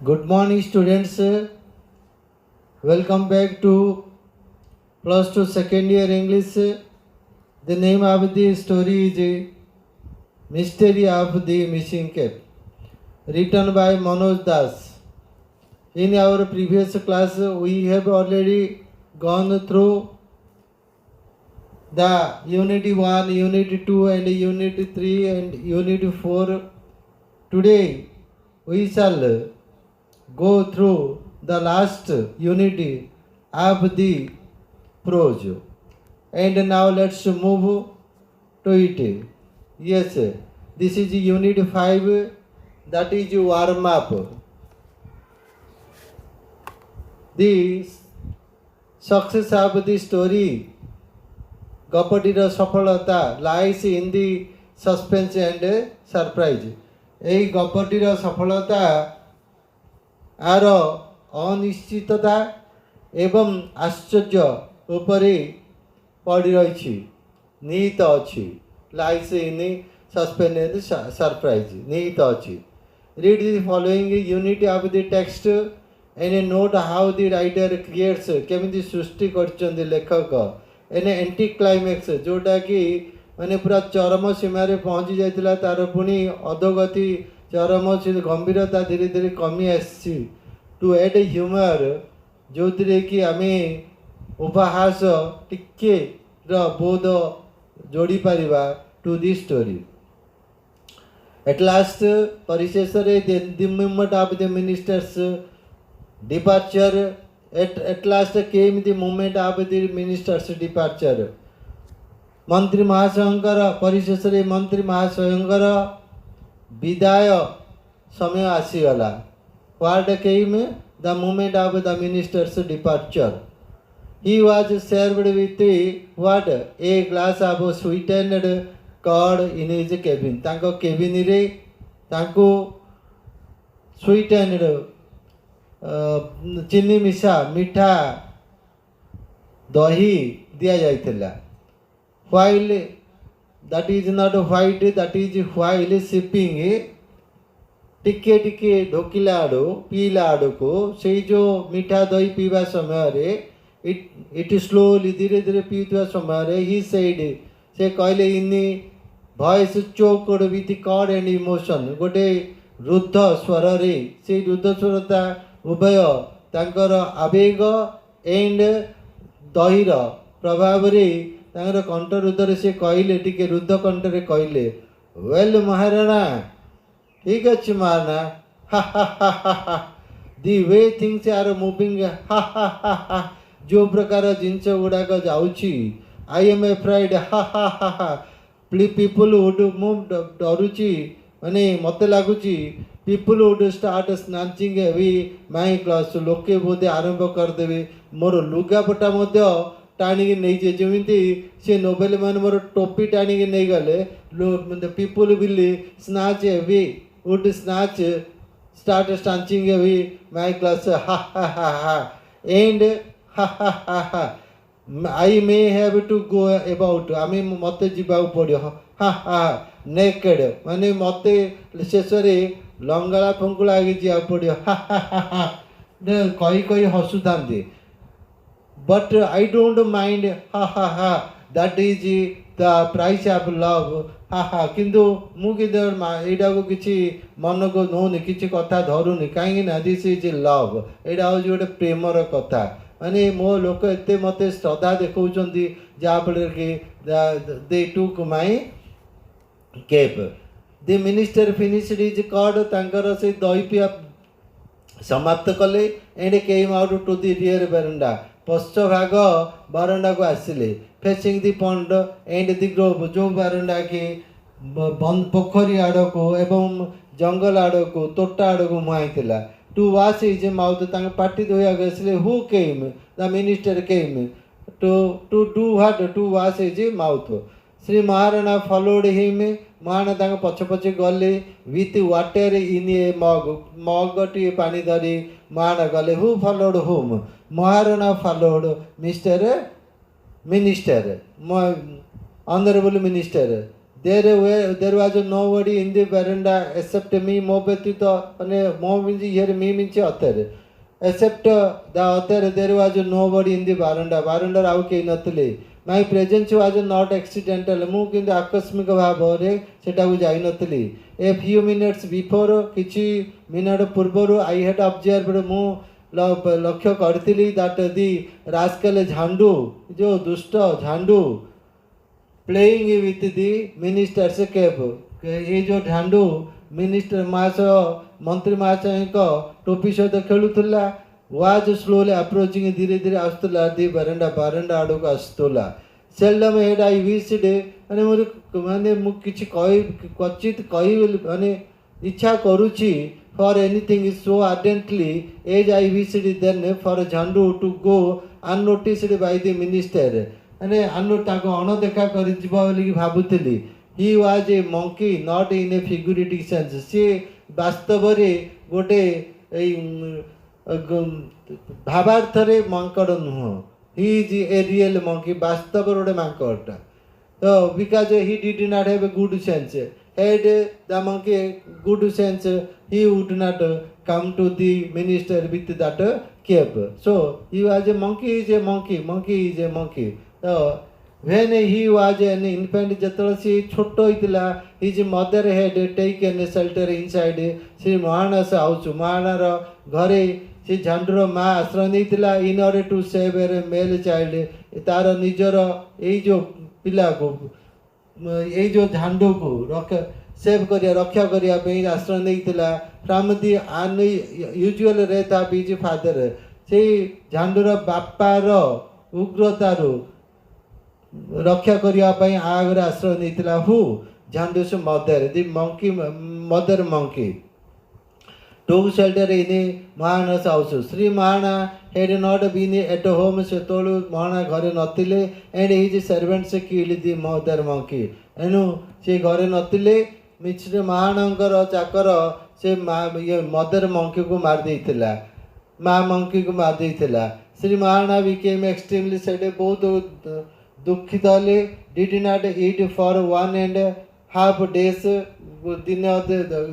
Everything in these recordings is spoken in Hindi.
Good morning, students. Welcome back to plus two second year English. The name of the story is Mystery of the Missing Cap, written by Manoj Das. In our previous class, we have already gone through the Unit 1, Unit 2, and Unit 3 and Unit 4. Today, we shall go through the last unit of the prose. And now let's move to it. Yes, this is unit 5, that is warm up. The success of the story, गपटीर सफलता lies in the suspense and surprise. यही गपटीर सफलता आर अनिश्चितता एवं आश्चर्य उपरे पड़ी रही निहित अच्छी. Lies in suspense and surprise निहित अच्छी. Read the following unit of the text and note how the writer creates केमिति सृष्टि कर लेखक एने एंटी क्लाइमैक्स जोटा कि माने पूरा चरम सीमार पहुँची जाता तार पुणी अधोगति चरम गंभीरता धीरे धीरे कमी आसी टू एड ह्यूमर जो कि आम उपहास टिके बोध जोड़ी पारिबा to the story. At last परिशेष the movement of the minister's departure. At last came the moment of the minister's departure. मंत्री महाशयंकर परिशेष मंत्री महाशयंकर विदाय समय आसीगला. What came the moment of the minister's departure? He was served with what? A glass of sweetened curd in his cabin. तांको केबिन रे तांको sweetened चीनी मिशा मीठा दही दिया जाइथिला. While that is not white that is while sipping टिके टिके ढोकिला आड़ो पीला आड़ो को से जो मीठा दही पीवा समय रे इट स्लोली धीरे धीरे पीवा समय रे ही सेड से कहले in voice choked with cod and emotion. गोटे रुद्ध स्वर रे से रुद्ध स्वरता उभय तांकर आवेग एंड दहीर प्रभाव रे तांकर कंठ रुद्र से कहले टिके रुद्ध कंठ रे कहले वेल महाराणा ठीक अच्छे महाराणा हा हा हा हा हा दी वे थिंग्स आर मूविंग हा हा हा हा जो प्रकार जिनस गुड़ाक जाऊँगी आई एम एफ्राइड हा हा हा हा पीपुल वुड मूव डरुची माने मत लगुच people would start snatching away my clothes. लोके बोधे आरंभ करदे मोर लुगापटा टाणिकी नहीं जमी से नोबेल मान मोर टोपी टाणिकी नहीं गले people will snatch away would snatch start snatching away my clothes ha ha ha ha and ha ha ha ha I may have to go about आम मत जावा पड़ो हा हा नेकेड माने मत शेष लंगला फंकुला आगे जा पड़ो हा हा हा हा कही कही हसुता. बट आई डोंट माइंड हा हा हा that is the price of love हा हा किंतु मुझा को किसी मन को नौनी किसी कथा धरुनी कहीं दिस इज लव यहाँ हूँ गोटे प्रेमर कथा माने मो लोक एत मत श्रद्धा देखा जहाँफल कि they took my cape. The minister finished his curd तांकर से दही पिया समाप्त कले and came out to the rear veranda. पश्च भाग बरंडा को आसिले facing the pond and the grove जो बरंडा की पोखरी आड़ को एवं जंगल आड़ को तोटा आड़ को मुहाई टू वाश इज माउथ तांग पाटी धोया गए. Who came the minister came to to do what to wash his mouth. Shri Maharana followed him Maharana तांग पछ पछे गले with water in a mug mug टी पानी धरी महाराणा गले. Who followed him Maharana followed mister minister honourable minister there was nobody in the veranda except me. Mo betito ane mo means here me means author. Except the author, there was nobody in the veranda. Veranda au kehi nathile. My presence was not accidental. Mu kintu akasmika bhabare setaku jai nathili. A few minutes before, kichi minute purbaru, I had observed mu लक्ष्य करथिली that the rascal Jhandu, जो दुष्ट Zandu playing with the minister's cap. ये जो झांडू मिनिस्टर मास मंत्री मास टोपी सहित खेलुला was slowly approaching धीरे धीरे आस्तुला the baranda आड़क आस्तुला. Seldom had I wished અને મને କିଛି क्वचित कही माने इच्छा करुछि for anything so ardently as I wished then for Jhandu to go unnoticed by the minister. અને આનો તાકો અણદેખા કરી ଯିବ ବୋଲି ଭାବୁଥିଲି. He was a monkey not in a figurative sense. ସେ ବାସ୍ତବରେ ଗୋଟେ ଭାବାର୍ଥରେ ମାଙ୍କଡ଼ ନୁହଁ. He is a real monkey. ବାସ୍ତବରେ ଗୋଟେ ମାଙ୍କଡ଼ଟା. So because he did not have a good sense. Had the monkey good sense, he would not come to the minister with that cap. So he was a monkey, is a monkey, monkey is a monkey. So when he was an infant, Jatalasi Choto Itila, his mother had taken a shelter inside Sri Mahana's house. Mahana Ghare, she Jhandura Ma Asranitila in order to save her male child. Tara Nijara, age of Pilago. ये जो झांडू को सेव करिया रक्षा करिया पे आश्रय नहीं थिला फ्रॉम दी अन यूजुअल रहता बीज फादर से झांडूर बापार उग्रतारू रक्षा करिया पे आगर आश्रय नहीं थिला हु झांडू से mother the monkey mother monkey took shelter in a Mahana's house. Sri Mahana had not been at home, so told Mahana Ghare Nathile, and his servants killed the mother monkey. And she Ghare Nathile, Mr. Mahanankar Chakara, se mother monkey ko mar deitila. Ma monkey ko mar deitila. Sri Mahana became extremely sad, both Dukhitale did not eat for 1.5 days. दिन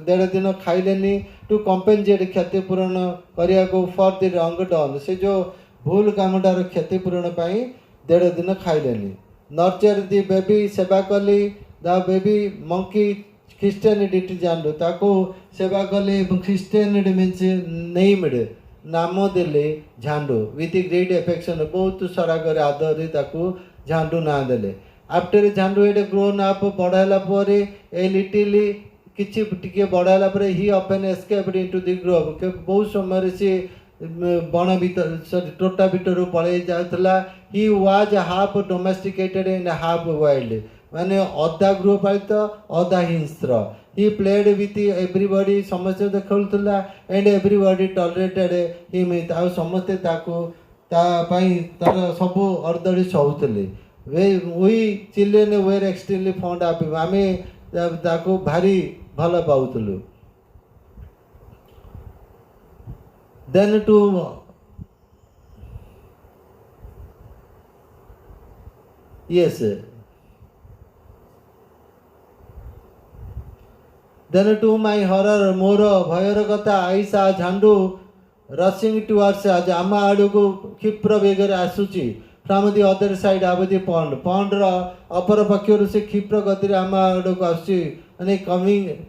देढ़ दिन खाइलेनी टू कम्पेनसेट क्षतिपूरण करने को फॉर द रंग डन से जो भूल कामटार क्षतिपूरण पाई देढ़ दिन खाइलेनी. नर्चर दी बेबी सेवा कली द बेबी मंकी ख्रिस्टियनिटी जानू ताको सेवा कली ख्रिस्टियनिटी मीन्स नेम्ड नाम देले झांडू विथ ग्रेट एफेक्शन बहुत सारा कर आदर ताको झांडू ना देले. After Jhandu had grown up, बढ़ाला परे a little किछि टिके बढ़ाला परे he often escaped into the grove. के बहुत समय से बण भीतर टोटा भीतर पळे जातला. He was half domesticated and half wild. माने अधा गृहपालित अधा हिंस्र. He played with everybody, समस्त खेलुतला and everybody tolerated him. ताऊ समस्त ताको ता पई तार सब अर्धड़ी सहुतले. We children were extremely fond of him. आमे ताको भारी भल पाउतलु. Then to yes. Then to my horror, more भयर कथा I saw Jhandu rushing towards us. आमा आडको क्षिप्र वेगर आसुची. From the other side of the pond. Pond upper pakuru se क्षिप्र गति आमा आडको आसुची and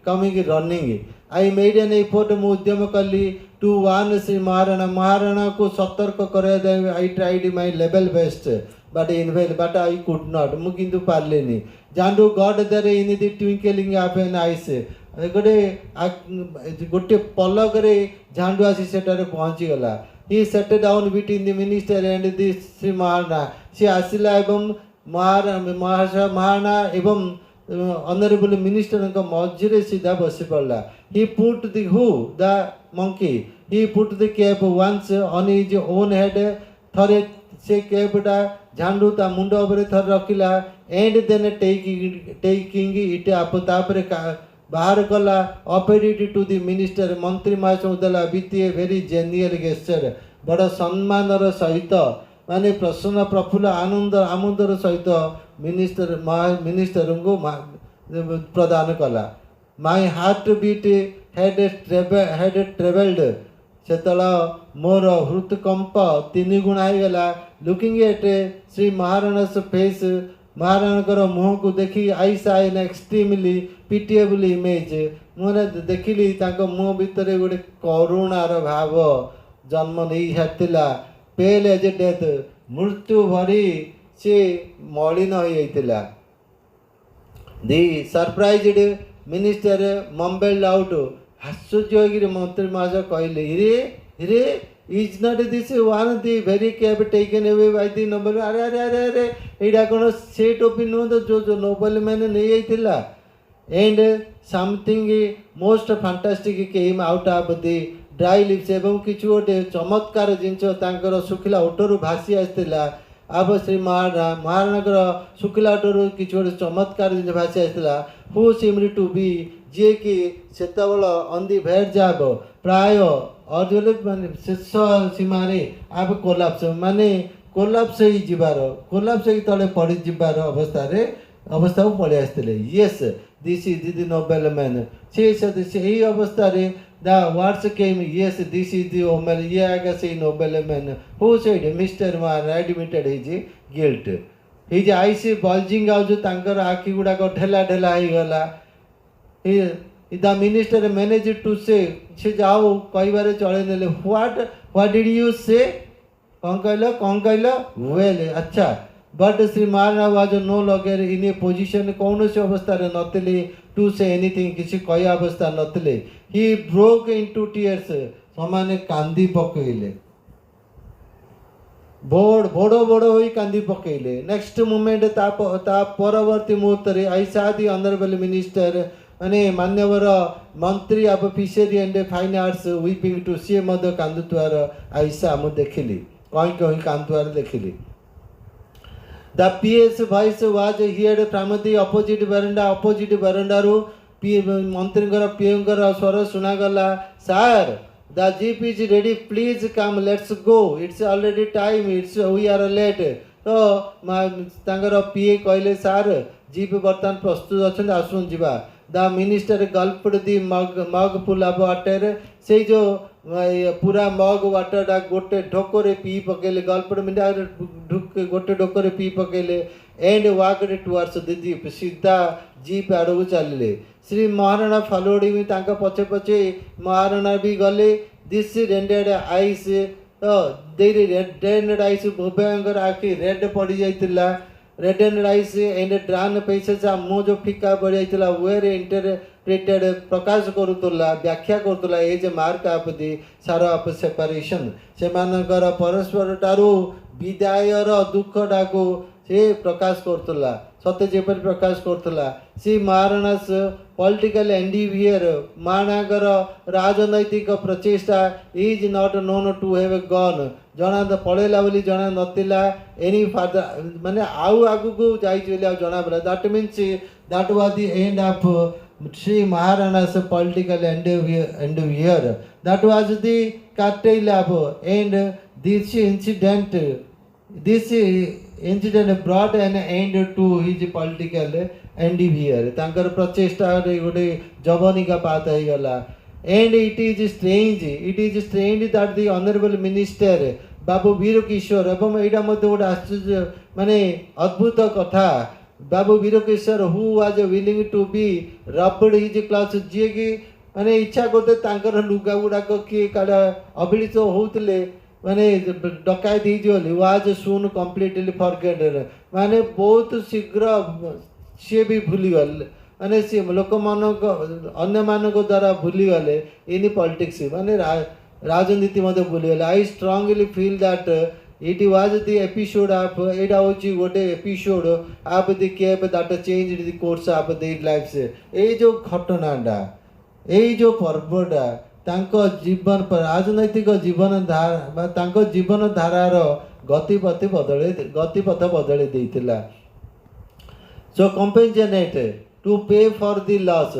coming running. I made an effort उद्यम कली to warn Sri Maharana. Maharana को सतर्क करे दे. I tried my level best but in vain. But I could not. मु किंतु पारले नहीं. Jhandu got there in the twinkling of an eye. गोटे पलकरे झांडू आसी सेटारे पहुँची गला. He sat down between the minister and the Sri Mahana. She आसिला एवं महाराणा एवं honorable minister का मौजरे सीधा बसी पड़ला. He put the the monkey. He put the cap once on his own head. थरे से cap डा झांडू ता मुंडा उपरे थर रखिला and then taking it up तापरे बाहर कला ऑपरेटेड टू द मिनिस्टर मंत्री महासौदला with a very genuine gesture बड़ा सम्मानर सहित माने प्रसन्न प्रफुल्ल आनंदर सहित मिनिस्टर को प्रदान कला my heart beat had travelled से मोर हृतकंप 3 गुण होगला looking at Shri Maharana's face महाराणकर मुह को देखी आई सा इन एक्सट्रीमली पिटिएबल इमेज मुझे देखिली मुह भितर गोटे करुणार भाव जन्म नहीं सारी पेल एज डेथ मृत्यु भरी से मलिन हो जाता दि सरप्राइज्ड मिनिस्टर मम्बेल्ड आउट आश्चर्य मंत्री महाशय कहले हिरे हिरे is not this one the very cab taken away by the Nobel अरे अरे अरे अरे एटा कौन से टोपी नुह तो जो नोबेल मैंने नहीं जाता and something most fantastic came out of the dry lips एवं किछु गोटे चमत्कार जिनस सुखिला ओटरू भासी आसला अब श्री महाराणा सुखिला ओटरू किछु गोटे चमत्कार जिन भासी आसला हु सिम्ड टू बी जी कि सेतबेल ऑन दि भेज जाब प्राय अर्जुन माने शेष सीमार आप कोलाप्स माने कोलाप्स कोलाप्स तले पड़ जबार अवस्था को पलि आसते yes this is the noble man से अवस्था the words came yes this is the ओमेल ये आगे से noble man who said mister Maan admitted his guilt his eyes bulging out आखि गुड़ाक ढेला ढेला हो गला द मिनिस्टर मैनेज टू से जाओ कह चल ने व्हाट डिड यू से कौन कहल वेल अच्छा but Shri Maharana was no longer in a position कौन से अवस्था नथिले टू से एनीथिंग किसी कह अवस्था नथिले ही ब्रोक इनटू टीयर्स समाने कांदी पकेले बोड़ बोड़ो बोड़ो हो कांदी पकेले नेक्स्ट मोमेंट ता परवर्ती मुहूर्त आई सा दि ऑनरेबल मिनिस्टर माने मान्यवर मंत्री of fishery and fine arts weeping to see मध्य कांदुआर आईसा मु देखिली कहीं कहीं कांदुआर देखिली the PS voice was heard from the opposite veranda रू मंत्री पीओंकर स्वर शुणागला sir the jeep is ready please come let's go it's already time it's we are late तो पीए कहले सर जीप बर्तमान प्रस्तुत अच्छा आसुन जीवा the minister gulped the mug full of water से जो पूरा मग वाटर गोटे ढोकर पी पकेले गल्पड मिंडा गोटे ढोकर पी पकेले and walked towards the jeep सीधा जीप आड़ चलिले श्री महाराणा फॉलोड पछे पछे महाराणा भी गले this reddened eyes red eyes भूभयंकर आखि रेड पड़ जाइतिला red and eyes and drawn passage मुँह जो फिका पड़ जाइतिला वेर इंटरप्रेटेड प्रकाश करुला व्याख्या करुला एज मार्क ऑफ दि सारो ऑफ सेपरेशन से परस्पर ठारू विदायर दुखटा को से प्रकाश करुला सत्य जेपरी प्रकाश करुला सी महाराणास पॉलिटिकल एंडिवियर महाराणाकर राजनैतिक प्रचेषा is not known to have gone जना पड़ेला बोली जना नथिला एनी फादर माने आउ आगु को जाई जना पड़ा that means that was the end of Shri Maharana's political endeavour that was the curtail of end this incident brought an end to his political endeavour तांकर प्रचेष्टा गोटे जवनिका पात हो गला and it is strange that the honourable minister Babu Bir Kishore एवं यहाँ गोटे आश्चर्य माने अद्भुत कथा Babu Bir Kishore who was willing to be robbed his clothes जी कि माने इच्छा करते लुगा गुड़ाक किए काड़ा अभिलित होते माने डकायत हो वाज सुन कम्प्लीटली फॉरगेटेड माने बहुत शीघ्र सी भी भूलीगल माने सी लोक मान अन्य मान द्वारा भूलीगले इन पॉलिटिक्स माने राजनीति भूलीगले I strongly feel that it was the episode of एटा होची गोटे episode of the cape that changed the course of their lives ए जो घटनाटा ए जो पर्वटा तांको जीवन पर राजनैतिक जीवन धारा जीवन धारार गतिपथ बदले देइतिला so compensate to pay for the loss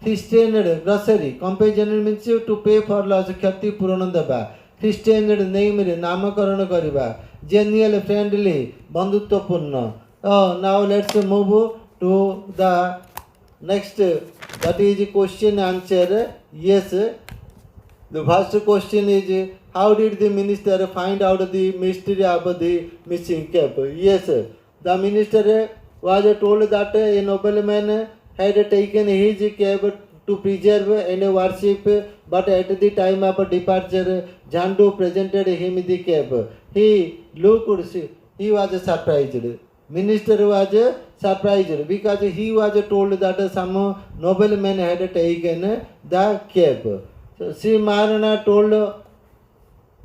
Christian grocery compensate means to pay for loss क्षति पूरण देवा ख्रिस्टियन नेम रे नामकरण करवा जेन्युअल फ्रेंडली बंधुत्वपूर्ण now let's move to the Next, that is question answer. Yes. The first question is, how did the minister find out the mystery of the missing cap? Yes, the minister was told that a nobleman had taken his cap to preserve and worship, but at the time of departure, Jhandu presented him the cap. He looked, he was surprised. Minister was surprised because he was told that some nobleman had taken the cap. So Sri Maharana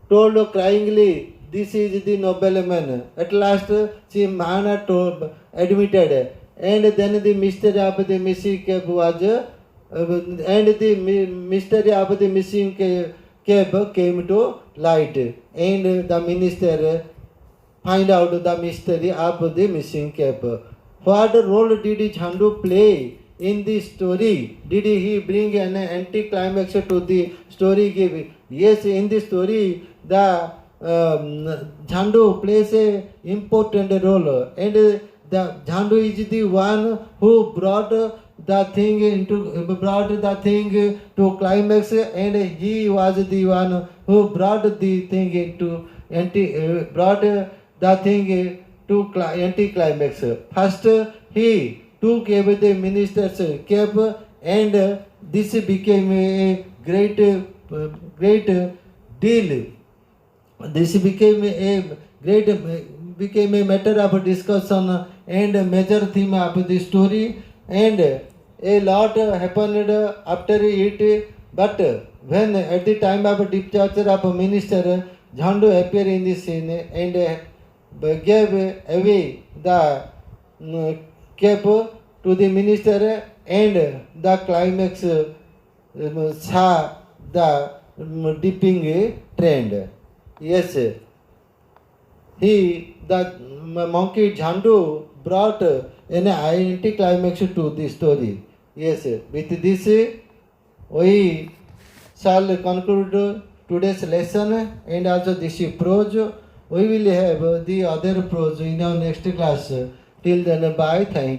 told cryingly, "This is the nobleman." At last, Sri Maharana admitted, and then the mystery of the missing cap was, and the mystery of the missing cap came to light, and the minister find out the mystery of the missing cap. What role did Jhandu play in the story? Did he bring an anti-climax to the story? Yes, in the story, the Jhandu plays a important role, and the Jhandu is the one who brought the thing to climax, and he was the one who brought the thing into brought the thing to anti-climax. First, he took away the minister's cap, and this became a great deal. This became a matter of discussion and a major theme of the story, and a lot happened after it. But when at the time of departure of minister, Jhandu appeared in the scene and gave away the cap to the minister, and the climax saw the dipping trend. Yes, the monkey Jhandu brought an anti-climax to the story. Yes, with this we shall conclude today's lesson, and also this prose. We will have the other prose in our next class. Till then, bye. Thank you.